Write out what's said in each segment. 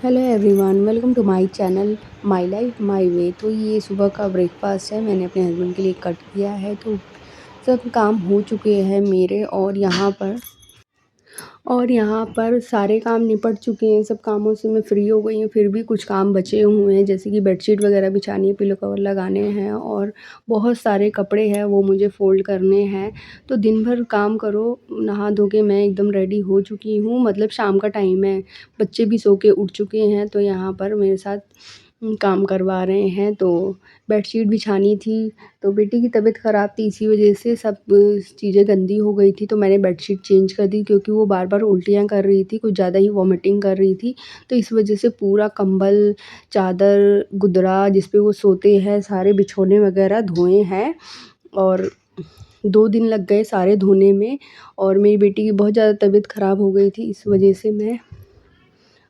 Hello everyone, welcome to my channel my life my way. तो ये सुबह का ब्रेकफास्ट है, मैंने अपने हस्बैंड के लिए कट किया है। तो सब काम हो चुके हैं मेरे, और यहाँ पर सारे काम निपट चुके हैं। सब कामों से मैं फ्री हो गई हूँ। फिर भी कुछ काम बचे हुए हैं, जैसे कि बेडशीट वगैरह बिछानी है, पिलो कवर लगाने हैं और बहुत सारे कपड़े हैं वो मुझे फ़ोल्ड करने हैं। तो दिन भर काम करो, नहा धो के मैं एकदम रेडी हो चुकी हूँ। मतलब शाम का टाइम है, बच्चे भी सो के उठ चुके हैं, तो यहाँ पर मेरे साथ काम करवा रहे हैं। तो बेडशीट बिछानी थी, तो बेटी की तबीयत ख़राब थी, इसी वजह से सब चीज़ें गंदी हो गई थी। तो मैंने बेडशीट चेंज कर दी, क्योंकि वो बार बार उल्टियाँ कर रही थी, कुछ ज़्यादा ही वॉमिटिंग कर रही थी। तो इस वजह से पूरा कंबल, चादर, गुदरा जिस पे वो सोते हैं, सारे बिछौने वगैरह धोए हैं। और 2 दिन लग गए सारे धोने में। और मेरी बेटी की बहुत ज़्यादा तबीयत ख़राब हो गई थी, इस वजह से मैं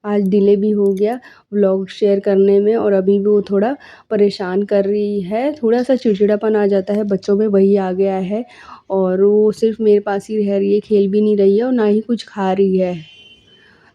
आज डिले भी हो गया व्लॉग शेयर करने में। और अभी भी वो थोड़ा परेशान कर रही है, थोड़ा-सा चिड़चिड़ापन आ जाता है बच्चों में, वही आ गया है। और वो सिर्फ़ मेरे पास ही रह रही है, खेल भी नहीं रही है और ना ही कुछ खा रही है।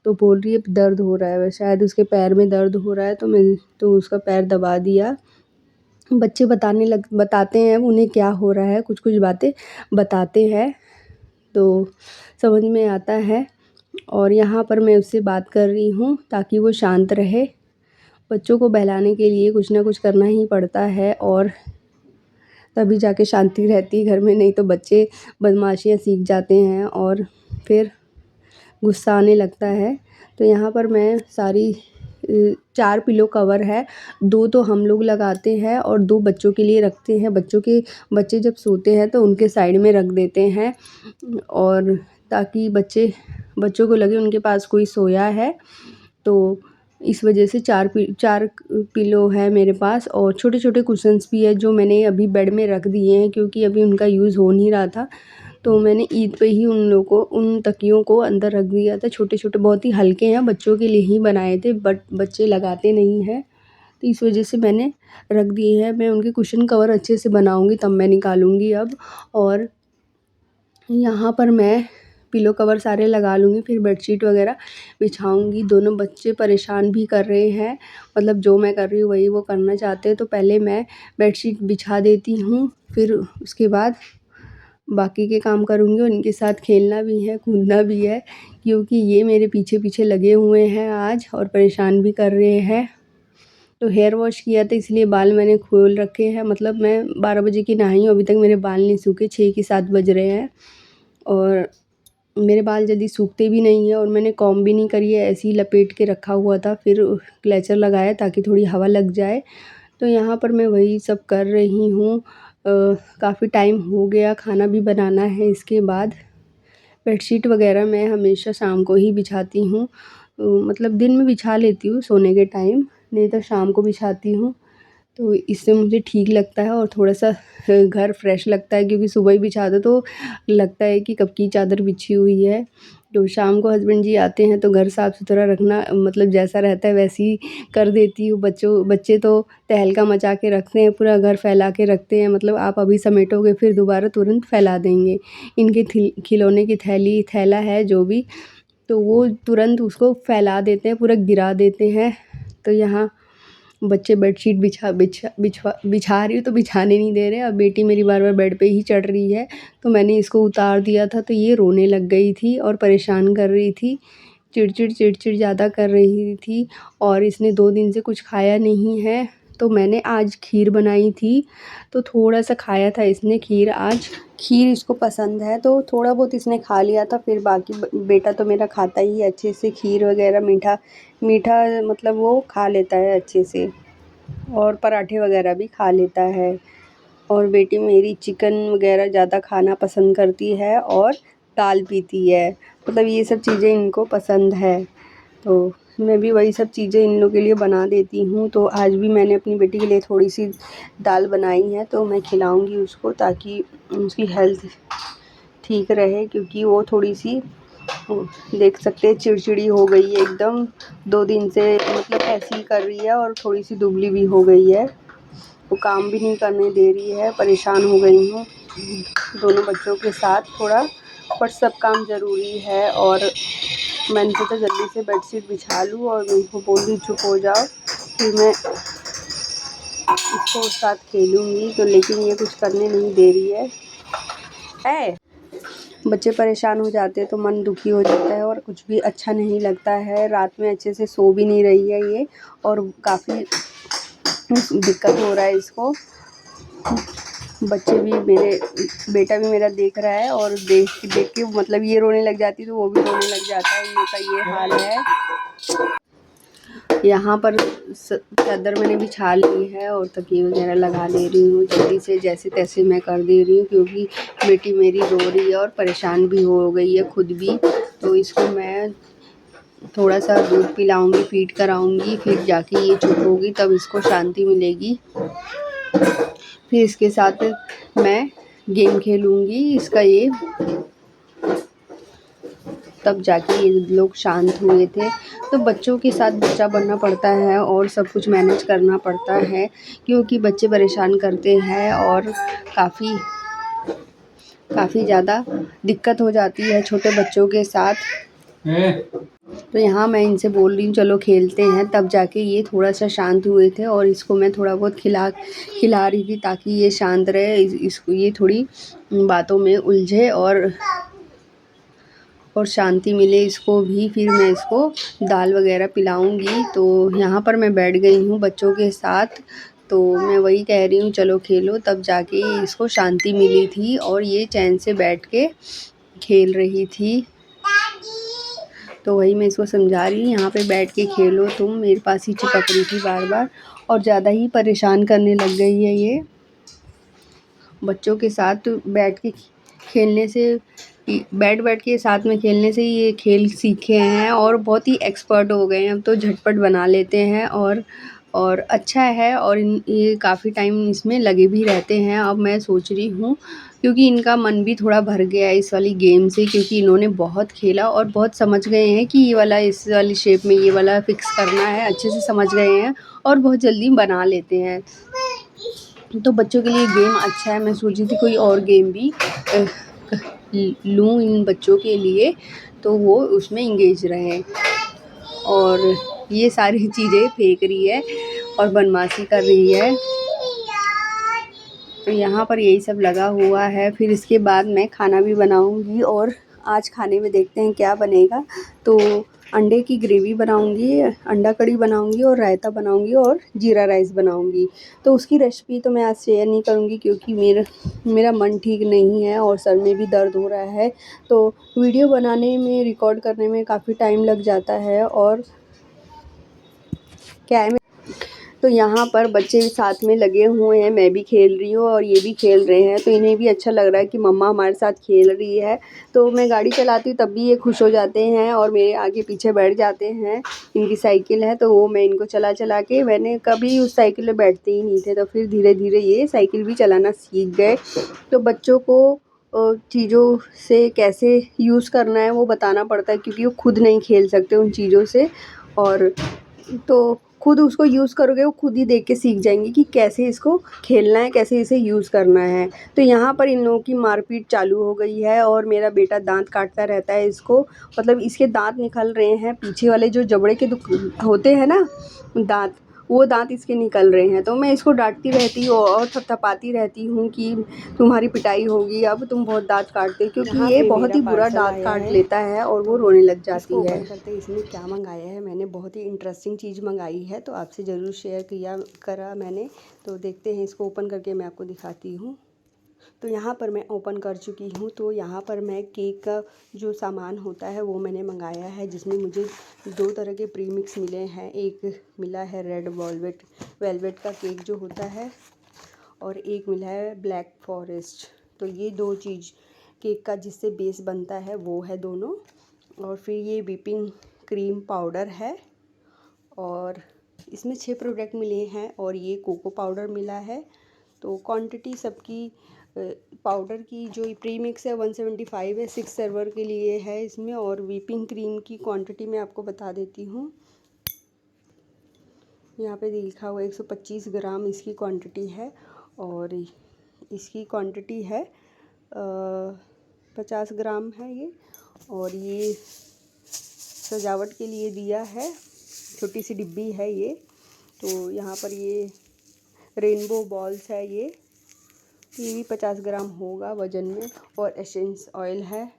तो बोल रही है दर्द हो रहा है, शायद उसके पैर में दर्द हो रहा है, तो मैंने तो उसका पैर दबा दिया। बच्चे बताते हैं उन्हें क्या हो रहा है, कुछ-कुछ बातें बताते हैं, तो समझ में आता है। और यहाँ पर मैं उससे बात कर रही हूँ ताकि वो शांत रहे। बच्चों को बहलाने के लिए कुछ ना कुछ करना ही पड़ता है, और तभी जाके शांति रहती है घर में, नहीं तो बच्चे बदमाशियाँ सीख जाते हैं और फिर गुस्सा आने लगता है। तो यहाँ पर मैं सारी 4 पिलो कवर है, 2 तो हम लोग लगाते हैं और 2 बच्चों के लिए रखते हैं। बच्चे जब सोते हैं तो उनके साइड में रख देते हैं, और ताकि बच्चों को लगे उनके पास कोई सोया है। तो इस वजह से 4 पिलो है मेरे पास, और छोटे-छोटे कुशन्स भी है जो मैंने अभी बेड में रख दिए हैं, क्योंकि अभी उनका यूज़ हो नहीं रहा था। तो मैंने ईद पे ही उन तकियों को अंदर रख दिया था। छोटे-छोटे बहुत ही हल्के हैं, बच्चों के लिए ही बनाए थे, बट बच्चे लगाते नहीं हैं, तो इस वजह से मैंने रख दिए हैं। मैं उनके कुशन कवर अच्छे से बनाऊँगी तब मैं निकालूँगी अब। और यहाँ पर मैं पिलो कवर सारे लगा लूँगी, फिर बेडशीट वगैरह बिछाऊँगी। दोनों बच्चे परेशान भी कर रहे हैं, मतलब जो मैं कर रही हूँ वही वो करना चाहते हैं। तो पहले मैं बेडशीट बिछा देती हूँ, फिर उसके बाद बाकी के काम करूँगी। और इनके साथ खेलना भी है, कूदना भी है, क्योंकि ये मेरे पीछे-पीछे लगे हुए हैं आज और परेशान भी कर रहे हैं। तो हेयर वॉश किया था, इसलिए बाल मैंने खोल रखे हैं। मतलब मैं 12 बजे की नहाई हूँ, अभी तक मेरे बाल नहीं सूखे, 6 की 7 बज रहे हैं। और मेरे बाल जल्दी सूखते भी नहीं हैं, और मैंने कॉम्ब भी नहीं करी है, ऐसे ही लपेट के रखा हुआ था, फिर क्लेचर लगाया ताकि थोड़ी हवा लग जाए। तो यहाँ पर मैं वही सब कर रही हूँ। काफ़ी टाइम हो गया, खाना भी बनाना है इसके बाद। बेडशीट वगैरह मैं हमेशा शाम को ही बिछाती हूँ, मतलब दिन में बिछा लेती हूँ सोने के टाइम, नहीं तो शाम को बिछाती हूँ। तो इससे मुझे ठीक लगता है और थोड़ा-सा घर फ्रेश लगता है, क्योंकि सुबह ही बिछा दो तो लगता है कि कब की चादर बिछी हुई है। तो शाम को हस्बैंड जी आते हैं तो घर साफ़-सुथरा रखना, मतलब जैसा रहता है वैसे ही कर देती हूँ। बच्चे तो तहलका मचा के रखते हैं, पूरा घर फैला के रखते हैं, मतलब आप अभी समेटोगे फिर दोबारा तुरंत फैला देंगे। इनके खिलौने की थैला है जो भी, तो वो तुरंत उसको फैला देते हैं, पूरा गिरा देते हैं। तो यहाँ बच्चे बेडशीट बिछा रही हूँ तो बिछाने नहीं दे रहे। अब बेटी मेरी बार-बार बेड पे ही चढ़ रही है, तो मैंने इसको उतार दिया था, तो ये रोने लग गई थी और परेशान कर रही थी। चिड़चिड़ ज़्यादा कर रही थी, और इसने 2 दिन से कुछ खाया नहीं है। तो मैंने आज खीर बनाई थी, तो थोड़ा-सा खाया था इसने खीर आज। खीर इसको पसंद है, तो थोड़ा बहुत इसने खा लिया था, फिर बाकी बेटा तो मेरा खाता ही है अच्छे से खीर वगैरह, मीठा मीठा मतलब वो खा लेता है अच्छे से, और पराठे वगैरह भी खा लेता है। और बेटी मेरी चिकन वगैरह ज़्यादा खाना पसंद करती है और दाल पीती है, मतलब ये सब चीज़ें इनको पसंद है। तो मैं भी वही सब चीज़ें इन लोगों के लिए बना देती हूँ। तो आज भी मैंने अपनी बेटी के लिए थोड़ी सी दाल बनाई है, तो मैं खिलाऊँगी उसको ताकि उसकी हेल्थ ठीक रहे, क्योंकि वो थोड़ी सी देख सकते हैं चिड़चिड़ी हो गई है एकदम। 2 दिन से मतलब ऐसे ही कर रही है, और थोड़ी सी दुबली भी हो गई है, वो काम भी नहीं करने दे रही है। परेशान हो गई हूँ दोनों बच्चों के साथ थोड़ा, पर सब काम ज़रूरी है। और मैंने सोचा जल्दी से बेडशीट बिछा लूँ और मैं उनको बोल दी चुप हो जाओ, फिर मैं इसको साथ खेलूँगी। तो लेकिन ये कुछ करने नहीं दे रही है। बच्चे परेशान हो जाते हैं तो मन दुखी हो जाता है और कुछ भी अच्छा नहीं लगता है। रात में अच्छे से सो भी नहीं रही है ये, और काफ़ी दिक्कत हो रहा है इसको। बच्चे भी, मेरे बेटा भी मेरा देख रहा है और देख देख के मतलब ये रोने लग जाती तो वो भी रोने लग जाता है। इनका ये हाल है। यहाँ पर चादर मैंने बिछा ली है और तकिए वगैरह लगा दे रही हूँ जल्दी से, जैसे तैसे मैं कर दे रही हूँ, क्योंकि बेटी मेरी रो रही है और परेशान भी हो गई है खुद भी। तो इसको मैं थोड़ा सा दूध पिलाऊंगी, फीड कराऊंगी, फिर जाके ये चुप होगी, तब इसको शांति मिलेगी। फिर इसके साथ मैं गेम खेलूंगी इसका ये, तब जाके ये लोग शांत हुए थे। तो बच्चों के साथ बच्चा बनना पड़ता है और सब कुछ मैनेज करना पड़ता है, क्योंकि बच्चे परेशान करते हैं और काफ़ी ज़्यादा दिक्कत हो जाती है छोटे बच्चों के साथ। तो यहाँ मैं इनसे बोल रही हूँ चलो खेलते हैं, तब जाके ये थोड़ा सा शांत हुए थे और इसको मैं थोड़ा बहुत खिला रही थी ताकि ये शांत रहे, इसको ये थोड़ी बातों में उलझे और शांति मिले इसको भी। फिर मैं इसको दाल वगैरह पिलाऊंगी। तो यहाँ पर मैं बैठ गई हूँ बच्चों के साथ, तो मैं वही कह रही हूँ चलो खेलो, तब जाके इसको शांति मिली थी और ये चैन से बैठ के खेल रही थी। तो वही मैं इसको समझा रही हूँ, यहाँ पे बैठ के खेलो, तुम मेरे पास ही चिपक रही थी बार बार और ज़्यादा ही परेशान करने लग गई है ये। बच्चों के साथ बैठ के खेलने से, बैठ के साथ में खेलने से ये खेल सीखे हैं और बहुत ही एक्सपर्ट हो गए हैं। अब तो झटपट बना लेते हैं और अच्छा है, और ये काफ़ी टाइम इसमें लगे भी रहते हैं। अब मैं सोच रही हूँ, क्योंकि इनका मन भी थोड़ा भर गया है इस वाली गेम से, क्योंकि इन्होंने बहुत खेला और बहुत समझ गए हैं कि ये वाला, इस वाली शेप में ये वाला फिक्स करना है, अच्छे से समझ गए हैं और बहुत जल्दी बना लेते हैं। तो बच्चों के लिए गेम अच्छा है। मैं सोची थी कोई और गेम भी लूँ इन बच्चों के लिए, तो वो उसमें इंगेज रहें। और ये सारी चीज़ें फेंक रही है और बदमाशी कर रही है। तो यहाँ पर यही सब लगा हुआ है। फिर इसके बाद मैं खाना भी बनाऊँगी और आज खाने में देखते हैं क्या बनेगा। तो अंडे की ग्रेवी बनाऊँगी, अंडा कड़ी बनाऊँगी और रायता बनाऊँगी और जीरा राइस बनाऊँगी। तो उसकी रेसिपी तो मैं आज शेयर नहीं करूँगी, क्योंकि मेरा मन ठीक नहीं है और सर में भी दर्द हो रहा है। तो वीडियो बनाने में, रिकॉर्ड करने में काफ़ी टाइम लग जाता है और क्या है। तो यहाँ पर बच्चे साथ में लगे हुए हैं, मैं भी खेल रही हूँ और ये भी खेल रहे हैं, तो इन्हें भी अच्छा लग रहा है कि मम्मा हमारे साथ खेल रही है। तो मैं गाड़ी चलाती हूँ तब भी ये खुश हो जाते हैं और मेरे आगे पीछे बैठ जाते हैं। इनकी साइकिल है तो वो मैं इनको चला चला के, मैंने कभी उस साइकिल में बैठते ही नहीं थे, तो फिर धीरे धीरे ये साइकिल भी चलाना सीख गए। तो बच्चों को चीज़ों से कैसे यूज़ करना है वो बताना पड़ता है, क्योंकि वो खुद नहीं खेल सकते उन चीज़ों से। और तो खुद उसको यूज़ करोगे, वो खुद ही देख के सीख जाएंगे कि कैसे इसको खेलना है, कैसे इसे यूज़ करना है। तो यहाँ पर इन लोगों की मारपीट चालू हो गई है और मेरा बेटा दांत काटता रहता है इसको, मतलब इसके दांत निकल रहे हैं, पीछे वाले जो जबड़े के होते हैं ना दांत, वो दांत इसके निकल रहे हैं। तो मैं इसको डांटती रहती हूँ और थपथपाती रहती हूँ कि तुम्हारी पिटाई होगी, अब तुम बहुत दांत काटते हो, क्योंकि ये बहुत ही बुरा दांत काट लेता है और वो रोने लग जाती है। करते इसने क्या मंगाया है, मैंने बहुत ही इंटरेस्टिंग चीज़ मंगाई है, तो आपसे ज़रूर शेयर करा मैंने। तो देखते हैं, इसको ओपन करके मैं आपको दिखाती हूँ। तो यहाँ पर मैं ओपन कर चुकी हूँ। तो यहाँ पर मैं केक का जो सामान होता है वो मैंने मंगाया है, जिसमें मुझे 2 तरह के प्रीमिक्स मिले हैं। एक मिला है रेड वेलवेट का केक जो होता है, और एक मिला है ब्लैक फॉरेस्ट। तो ये 2 चीज़ केक का जिससे बेस बनता है वो है दोनों। और फिर ये व्हिपिंग क्रीम पाउडर है, और इसमें 6 प्रोडक्ट मिले हैं, और ये कोको पाउडर मिला है। तो क्वांटिटी सबकी पाउडर की जो प्रीमिक्स है 175 है, 6 सर्वर के लिए है इसमें। और व्हिपिंग क्रीम की क्वांटिटी मैं आपको बता देती हूँ, यहाँ पे लिखा हुआ 125 ग्राम इसकी क्वांटिटी है, और इसकी क्वांटिटी है 50 ग्राम है ये। और ये सजावट के लिए दिया है, छोटी सी डिब्बी है ये। तो यहाँ पर ये रेनबो बॉल्स है, ये भी 50 ग्राम होगा वज़न में। और एसेंस ऑयल है,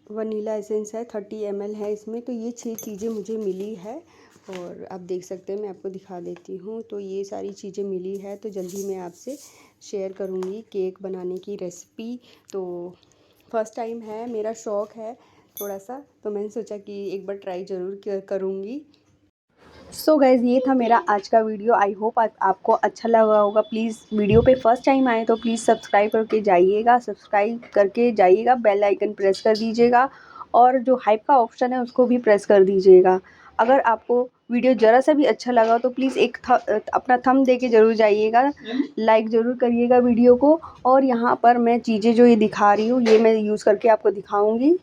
वनीला एसेंस है, 30 ml है इसमें। तो ये 6 चीज़ें मुझे मिली है और आप देख सकते हैं, मैं आपको दिखा देती हूँ। तो ये सारी चीज़ें मिली है, तो जल्दी मैं आपसे शेयर करूँगी केक बनाने की रेसिपी। तो फर्स्ट टाइम है, मेरा शौक़ है थोड़ा सा, तो मैंने सोचा कि एक बार ट्राई ज़रूर करूँगी। सो गाइज़, ये था मेरा आज का वीडियो। आई होप आपको अच्छा लगा होगा। प्लीज़ वीडियो पे फर्स्ट टाइम आए तो प्लीज़ सब्सक्राइब करके जाइएगा, बेल आइकन प्रेस कर दीजिएगा और जो हाइप का ऑप्शन है उसको भी प्रेस कर दीजिएगा। अगर आपको वीडियो ज़रा सा भी अच्छा लगा तो प्लीज़ एक अपना थंब दे के ज़रूर जाइएगा, लाइक ज़रूर करिएगा वीडियो को। और यहाँ पर मैं चीज़ें जो ये दिखा रही हूँ, ये मैं यूज़ करके आपको दिखाऊँगी।